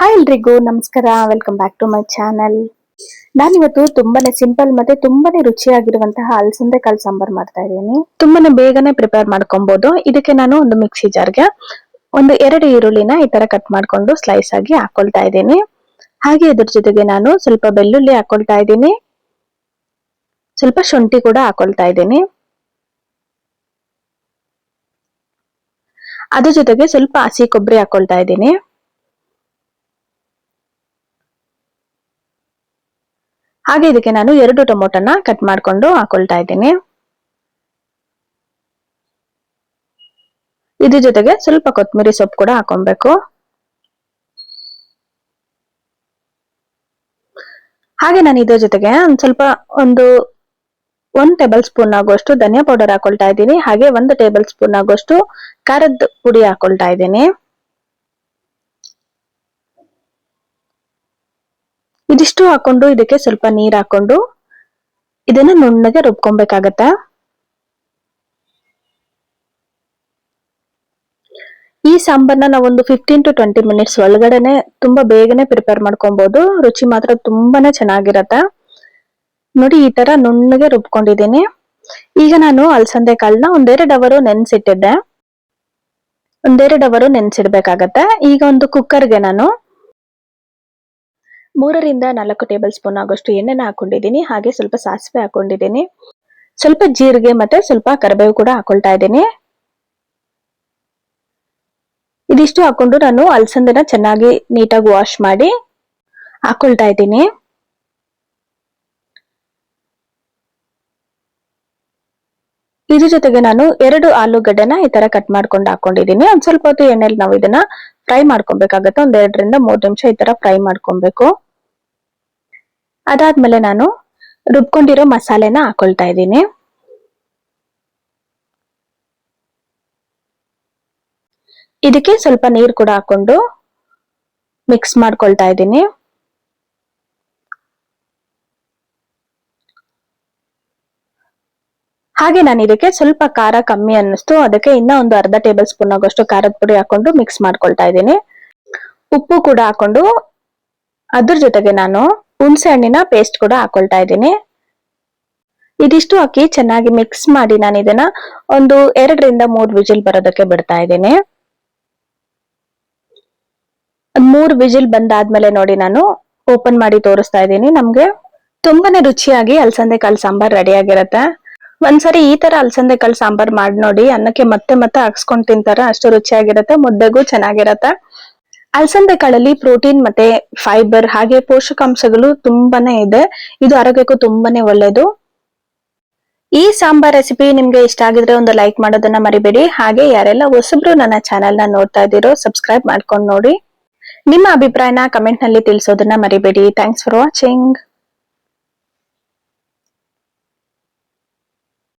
Hi ಎಲ್ರಿಗೂ ನಮಸ್ಕಾರ, welcome back to my channel. ನಾನಿವತ್ತು ತುಂಬಾನೇ ಸಿಂಪಲ್ ಮತ್ತೆ ತುಂಬಾನೇ ರುಚಿಯಾಗಿರುವಂತಹ ಅಲಸಂದೆ ಕಾಳು ಸಾಂಬಾರ್ ಮಾಡ್ತಾ ಇದ್ದೀನಿ. ತುಂಬಾನೇ ಬೇಗನೆ ಪ್ರಿಪೇರ್ ಮಾಡ್ಕೊಬಹುದು. ಇದಕ್ಕೆ ನಾನು ಒಂದು ಮಿಕ್ಸಿ ಜಾರ್ಗೆ ಒಂದು 2 ಈರುಳ್ಳಿನ ಈ ತರ ಕಟ್ ಮಾಡ್ಕೊಂಡು ಸ್ಲೈಸ್ ಆಗಿ ಹಾಕೊಳ್ತಾ ಇದ್ದೀನಿ. ಹಾಗೆ ಇದ್ರ ಜೊತೆಗೆ ನಾನು ಸ್ವಲ್ಪ ಬೆಳ್ಳುಳ್ಳಿ ಹಾಕೊಳ್ತಾ ಇದ್ದೀನಿ, ಸ್ವಲ್ಪ ಶುಂಠಿ ಕೂಡ ಹಾಕೊಳ್ತಾ ಇದ್ದೀನಿ. ಅದ್ರ ಜೊತೆಗೆ ಸ್ವಲ್ಪ ಹಸಿ ಕೊಬ್ಬರಿ ಹಾಕೊಳ್ತಾ ಇದ್ದೀನಿ. ಹಾಗೆ ಇದಕ್ಕೆ ನಾನು 2 ಟೊಮೊಟೊನ ಕಟ್ ಮಾಡ್ಕೊಂಡು ಹಾಕೊಳ್ತಾ ಇದ್ದೀನಿ. ಇದ್ರ ಜೊತೆಗೆ ಸ್ವಲ್ಪ ಕೊತ್ತಂಬರಿ ಸೊಪ್ಪು ಕೂಡ ಹಾಕೊಬೇಕು. ಹಾಗೆ ನಾನು ಇದ್ರ ಜೊತೆಗೆ ಒಂದು 1 ಟೇಬಲ್ ಸ್ಪೂನ್ ಆಗುವಷ್ಟು ಧನಿಯಾ ಪೌಡರ್ ಹಾಕೊಳ್ತಾ ಇದ್ದೀನಿ. ಹಾಗೆ 1 ಟೇಬಲ್ ಸ್ಪೂನ್ ಆಗುವಷ್ಟು ಖಾರದ ಪುಡಿ ಹಾಕೊಳ್ತಾ ಇದ್ದೀನಿ. ಇದಿಷ್ಟು ಹಾಕೊಂಡು ಇದಕ್ಕೆ ಸ್ವಲ್ಪ ನೀರ್ ಹಾಕೊಂಡು ಇದನ್ನ ನುಣ್ಣಗೆ ರುಬ್ಕೊಬೇಕಾಗತ್ತೆ. ಈ ಸಾಂಬಾರ್ನ ನಾವೊಂದು 15 to 20 ಮಿನಿಟ್ಸ್ ಒಳಗಡೆನೆ ತುಂಬಾ ಬೇಗನೆ ಪ್ರಿಪೇರ್ ಮಾಡ್ಕೊಬಹುದು. ರುಚಿ ಮಾತ್ರ ತುಂಬಾನೇ ಚೆನ್ನಾಗಿರತ್ತೆ. ನೋಡಿ, ಈ ತರ ನುಣ್ಣಗೆ ರುಬ್ಕೊಂಡಿದ್ದೀನಿ. ಈಗ ನಾನು ಅಲಸಂದೆ ಕಾಳನ್ನ 1-2 ಅವರ್ ನೆನ್ಸಿಟ್ಟಿದ್ದೆ. 1-2 ಅವರ್ ನೆನ್ಸಿಡ್ಬೇಕಾಗತ್ತೆ. ಈಗ ಒಂದು ಕುಕ್ಕರ್ಗೆ ನಾನು 3ರಿಂದ 4 ಟೇಬಲ್ ಸ್ಪೂನ್ ಆಗೋಷ್ಟು ಎಣ್ಣೆನ ಹಾಕೊಂಡಿದ್ದೀನಿ. ಹಾಗೆ ಸ್ವಲ್ಪ ಸಾಸಿವೆ ಹಾಕೊಂಡಿದ್ದೀನಿ, ಸ್ವಲ್ಪ ಜೀರಿಗೆ ಮತ್ತೆ ಸ್ವಲ್ಪ ಕರಿಬೇವು ಕೂಡ ಹಾಕೊಳ್ತಾ ಇದ್ದೀನಿ. ಇದಿಷ್ಟು ಹಾಕೊಂಡು ನಾನು ಅಲಸಂದೆನ ಚೆನ್ನಾಗಿ ನೀಟಾಗಿ ವಾಶ್ ಮಾಡಿ ಹಾಕೊಳ್ತಾ ಇದ್ದೀನಿ. ಇದ್ರ ಜೊತೆಗೆ ನಾನು 2 ಆಲೂಗಡ್ಡೆನ ಈ ತರ ಕಟ್ ಮಾಡ್ಕೊಂಡು ಹಾಕೊಂಡಿದ್ದೀನಿ. ಒಂದ್ ಸ್ವಲ್ಪ ಹೊತ್ತು ಎಣ್ಣೆಲಿ ನಾವು ಇದನ್ನ ಫ್ರೈ ಮಾಡ್ಕೊಬೇಕಾಗತ್ತೆ. 1-2ರಿಂದ 3 ನಿಮಿಷ ಈ ತರ ಫ್ರೈ ಮಾಡ್ಕೊಬೇಕು. ಅದಾದ್ಮೇಲೆ ನಾನು ರುಬ್ಕೊಂಡಿರೋ ಮಸಾಲೆನ ಹಾಕೊಳ್ತಾ ಇದ್ದೀನಿ. ಇದಕ್ಕೆ ಸ್ವಲ್ಪ ನೀರು ಕೂಡ ಹಾಕೊಂಡು ಮಿಕ್ಸ್ ಮಾಡ್ಕೊಳ್ತಾ ಇದ್ದೀನಿ. ಹಾಗೆ ನಾನು ಇದಕ್ಕೆ ಸ್ವಲ್ಪ ಖಾರ ಕಮ್ಮಿ ಅನ್ನಿಸ್ತು, ಅದಕ್ಕೆ ಇನ್ನ ಒಂದು ಅರ್ಧ ಟೇಬಲ್ ಸ್ಪೂನ್ ಆಗೋಷ್ಟು ಖಾರದ ಪುಡಿ ಹಾಕೊಂಡು ಮಿಕ್ಸ್ ಮಾಡ್ಕೊಳ್ತಾ ಇದ್ದೀನಿ. ಉಪ್ಪು ಕೂಡ ಹಾಕೊಂಡು ಅದ್ರ ಜೊತೆಗೆ ನಾನು ಹುಣಸೆ ಹಣ್ಣಿನ ಪೇಸ್ಟ್ ಕೂಡ ಹಾಕೊಳ್ತಾ ಇದ್ದೀನಿ. ಇದಿಷ್ಟು ಹಾಕಿ ಚೆನ್ನಾಗಿ ಮಿಕ್ಸ್ ಮಾಡಿ ನಾನು ಇದನ್ನ ಒಂದು 2ರಿಂದ 3 ವಿಜಿಲ್ ಬರೋದಕ್ಕೆ ಬಿಡ್ತಾ ಇದ್ದೀನಿ. 3 ವಿಜಿಲ್ ಬಂದಾದ್ಮೇಲೆ ನೋಡಿ ನಾನು ಓಪನ್ ಮಾಡಿ ತೋರಿಸ್ತಾ ಇದ್ದೀನಿ. ನಮ್ಗೆ ತುಂಬಾನೇ ರುಚಿಯಾಗಿ ಅಲಸಂದೆ ಕಾಳು ಸಾಂಬಾರ್ ರೆಡಿ ಆಗಿರತ್ತೆ. ಒಂದ್ಸರಿ ಈ ತರ ಅಲಸಂದೆ ಕಾಳು ಸಾಂಬಾರ್ ಮಾಡಿ ನೋಡಿ, ಅನ್ನಕ್ಕೆ ಮತ್ತೆ ಮತ್ತೆ ಹಾಕ್ಸ್ಕೊಂಡ್ ತಿಂತಾರ, ಅಷ್ಟು ರುಚಿಯಾಗಿರತ್ತೆ. ಮುದ್ದೆಗೂ ಚೆನ್ನಾಗಿರತ್ತೆ. ಅಲಸಂದೆ ಕಾಳಲ್ಲಿ ಪ್ರೋಟೀನ್ ಮತ್ತೆ ಫೈಬರ್ ಹಾಗೆ ಪೋಷಕಾಂಶಗಳು ತುಂಬಾನೇ ಇದೆ. ಇದು ಆರೋಗ್ಯಕ್ಕೂ ತುಂಬಾನೇ ಒಳ್ಳೇದು. ಈ ಸಾಂಬಾರ್ ರೆಸಿಪಿ ನಿಮ್ಗೆ ಇಷ್ಟ ಆಗಿದ್ರೆ ಒಂದು ಲೈಕ್ ಮಾಡೋದನ್ನ ಮರಿಬೇಡಿ. ಹಾಗೆ ಯಾರೆಲ್ಲ ಹೊಸಬ್ರು ನನ್ನ ಚಾನೆಲ್ ನ ನೋಡ್ತಾ ಇದ್ದೀರೋ ಸಬ್ಸ್ಕ್ರೈಬ್ ಮಾಡ್ಕೊಂಡು ನೋಡಿ. ನಿಮ್ಮ ಅಭಿಪ್ರಾಯನ ಕಮೆಂಟ್ ನಲ್ಲಿ ತಿಳಿಸೋದನ್ನ ಮರಿಬೇಡಿ. Thanks for watching.